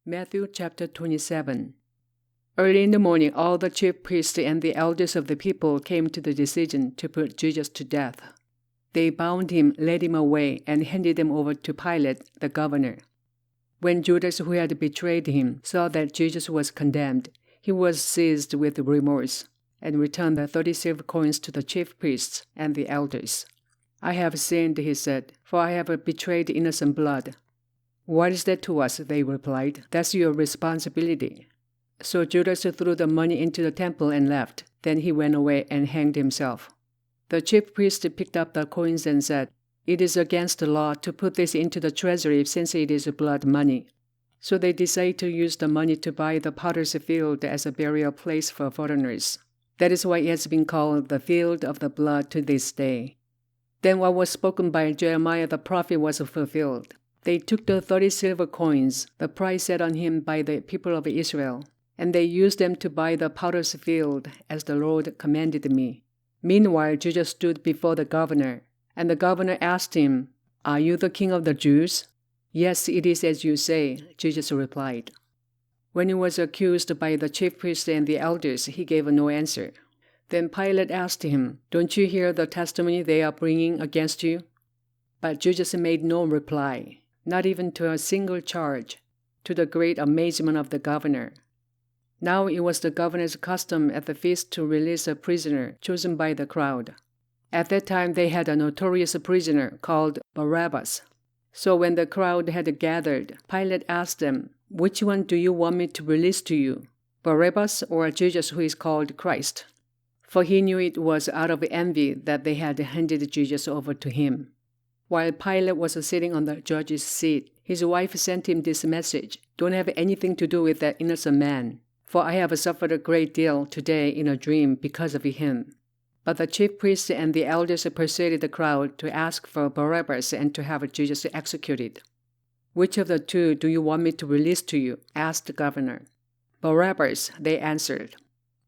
Matthew chapter 27. Early in the morning, all the chief priests and the elders of the people came to the decision to put Jesus to death. They bound him, led him away, and handed him over to Pilate, the governor. When Judas, who had betrayed him, saw that Jesus was condemned, he was seized with remorse, and returned the 30 silver coins to the chief priests and the elders. "I have sinned," he said, "for I have betrayed innocent blood." "What is that to us?" they replied. "That's your responsibility." So Judas threw the money into the temple and left. Then he went away and hanged himself. The chief priest picked up the coins and said, "It is against the law to put this into the treasury since it is blood money." So they decided to use the money to buy the potter's field as a burial place for foreigners. That is why it has been called the field of the blood to this day. Then what was spoken by Jeremiah the prophet was fulfilled. They took the 30 silver coins, the price set on him by the people of Israel, and they used them to buy the potter's field, as the Lord commanded me. Meanwhile, Jesus stood before the governor, and the governor asked him, "Are you the king of the Jews?" "Yes, it is as you say," Jesus replied. When he was accused by the chief priests and the elders, he gave no answer. Then Pilate asked him, "Don't you hear the testimony they are bringing against you?" But Jesus made no reply, not even to a single charge, to the great amazement of the governor. Now it was the governor's custom at the feast to release a prisoner chosen by the crowd. At that time they had a notorious prisoner called Barabbas. So when the crowd had gathered, Pilate asked them, "Which one do you want me to release to you, Barabbas or Jesus, who is called Christ?" For he knew it was out of envy that they had handed Jesus over to him. While Pilate was sitting on the judge's seat, his wife sent him this message, "Don't have anything to do with that innocent man, for I have suffered a great deal today in a dream because of him." But the chief priests and the elders persuaded the crowd to ask for Barabbas and to have Jesus executed. "Which of the two do you want me to release to you?" asked the governor. "Barabbas," they answered.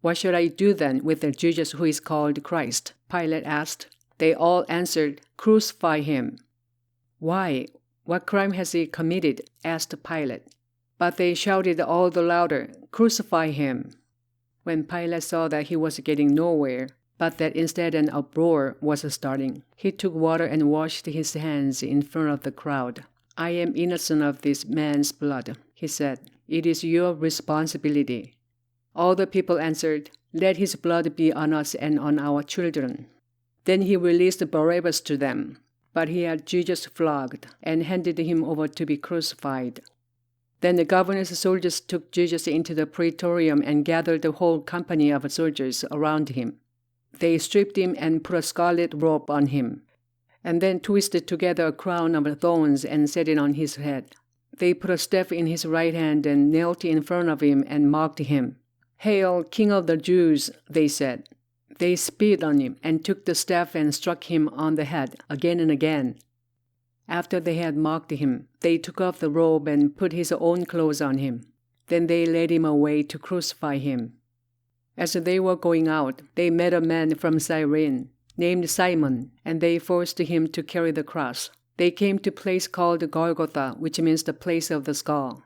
"What should I do then with the Jesus who is called Christ?" Pilate asked. They all answered, "Crucify him." "Why? What crime has he committed?" asked Pilate. But they shouted all the louder, "Crucify him." When Pilate saw that he was getting nowhere, but that instead an uproar was starting, he took water and washed his hands in front of the crowd. "I am innocent of this man's blood," he said. "It is your responsibility." All the people answered, "Let his blood be on us and on our children." Then he released Barabbas to them, but he had Jesus flogged and handed him over to be crucified. Then the governor's soldiers took Jesus into the praetorium and gathered the whole company of soldiers around him. They stripped him and put a scarlet robe on him, and then twisted together a crown of thorns and set it on his head. They put a staff in his right hand and knelt in front of him and mocked him. "Hail, King of the Jews," they said. They spit on him and took the staff and struck him on the head again and again. After they had mocked him, they took off the robe and put his own clothes on him. Then they led him away to crucify him. As they were going out, they met a man from Cyrene, named Simon, and they forced him to carry the cross. They came to a place called Golgotha, which means the place of the skull.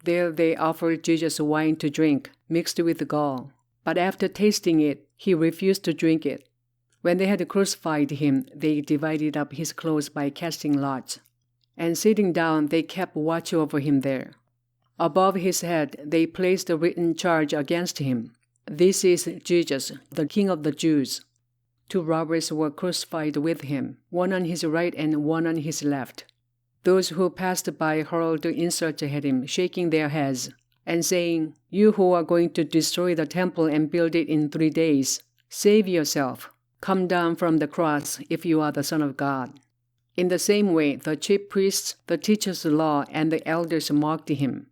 There they offered Jesus wine to drink, mixed with gall. But after tasting it, he refused to drink it. When they had crucified him, they divided up his clothes by casting lots. And sitting down, they kept watch over him there. Above his head, they placed a written charge against him. "This is Jesus, the King of the Jews." 2 robbers were crucified with him, one on his right and one on his left. Those who passed by hurled insults at him, shaking their heads, and saying, "You who are going to destroy the temple and build it in 3 days, save yourself. Come down from the cross if you are the Son of God." In the same way, the chief priests, the teachers of the law, and the elders mocked him.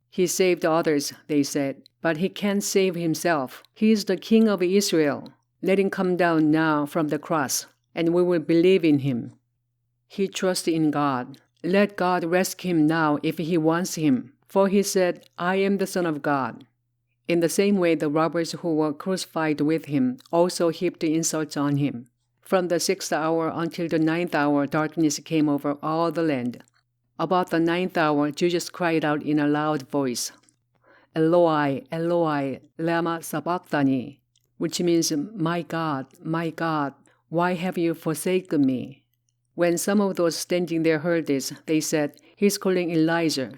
"He saved others," they said, "but he can't save himself. He is the King of Israel. Let him come down now from the cross, and we will believe in him. He trusted in God. Let God rescue him now if he wants him. For he said, 'I am the Son of God.'" In the same way, the robbers who were crucified with him also heaped insults on him. From the 6th hour until the 9th hour, darkness came over all the land. About the 9th hour, Jesus cried out in a loud voice, Eloi, Eloi, lama sabachthani, which means, my God, why have you forsaken me? When some of those standing there heard this, they said, He's calling Elijah.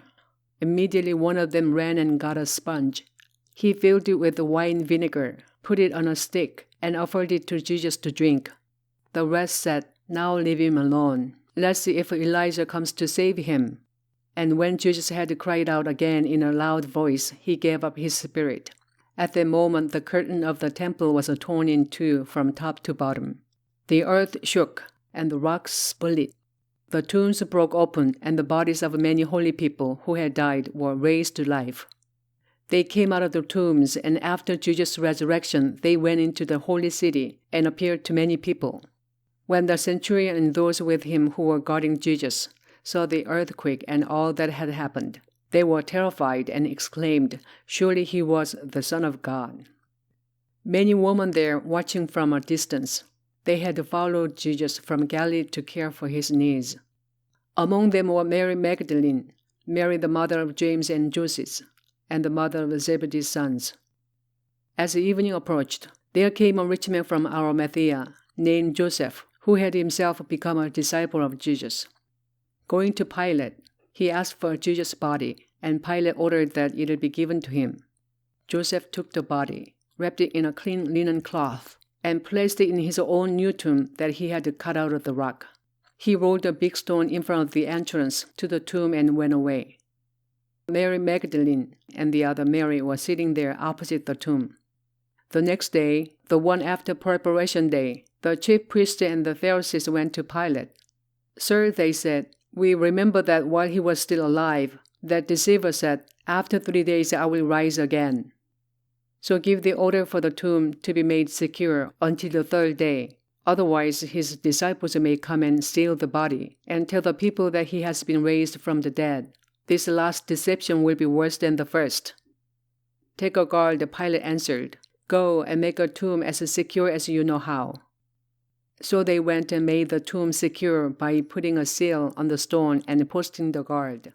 Immediately one of them ran and got a sponge. He filled it with wine vinegar, put it on a stick, and offered it to Jesus to drink. The rest said, Now leave him alone. Let's see if Elijah comes to save him. And when Jesus had cried out again in a loud voice, he gave up his spirit. At that moment, the curtain of the temple was torn in two from top to bottom. The earth shook, and the rocks split. The tombs broke open, and the bodies of many holy people who had died were raised to life. They came out of the tombs, and after Jesus' resurrection, they went into the holy city and appeared to many people. When the centurion and those with him who were guarding Jesus saw the earthquake and all that had happened, they were terrified and exclaimed, Surely he was the Son of God. Many women there watching from a distance. They had followed Jesus from Galilee to care for his needs. Among them were Mary Magdalene, Mary the mother of James and Joseph, and the mother of Zebedee's sons. As the evening approached, there came a rich man from Arimathea, named Joseph, who had himself become a disciple of Jesus. Going to Pilate, he asked for Jesus' body, and Pilate ordered that it be given to him. Joseph took the body, wrapped it in a clean linen cloth, and placed it in his own new tomb that he had cut out of the rock. He rolled a big stone in front of the entrance to the tomb and went away. Mary Magdalene and the other Mary were sitting there opposite the tomb. The next day, the one after Preparation Day, the chief priests and the Pharisees went to Pilate. Sir, they said, we remember that while he was still alive, that deceiver said, After 3 days I will rise again. So give the order for the tomb to be made secure until the 3rd day. Otherwise his disciples may come and steal the body and tell the people that he has been raised from the dead. This last deception will be worse than the first. Take a guard, Pilate answered. Go and make a tomb as secure as you know how. So they went and made the tomb secure by putting a seal on the stone and posting the guard.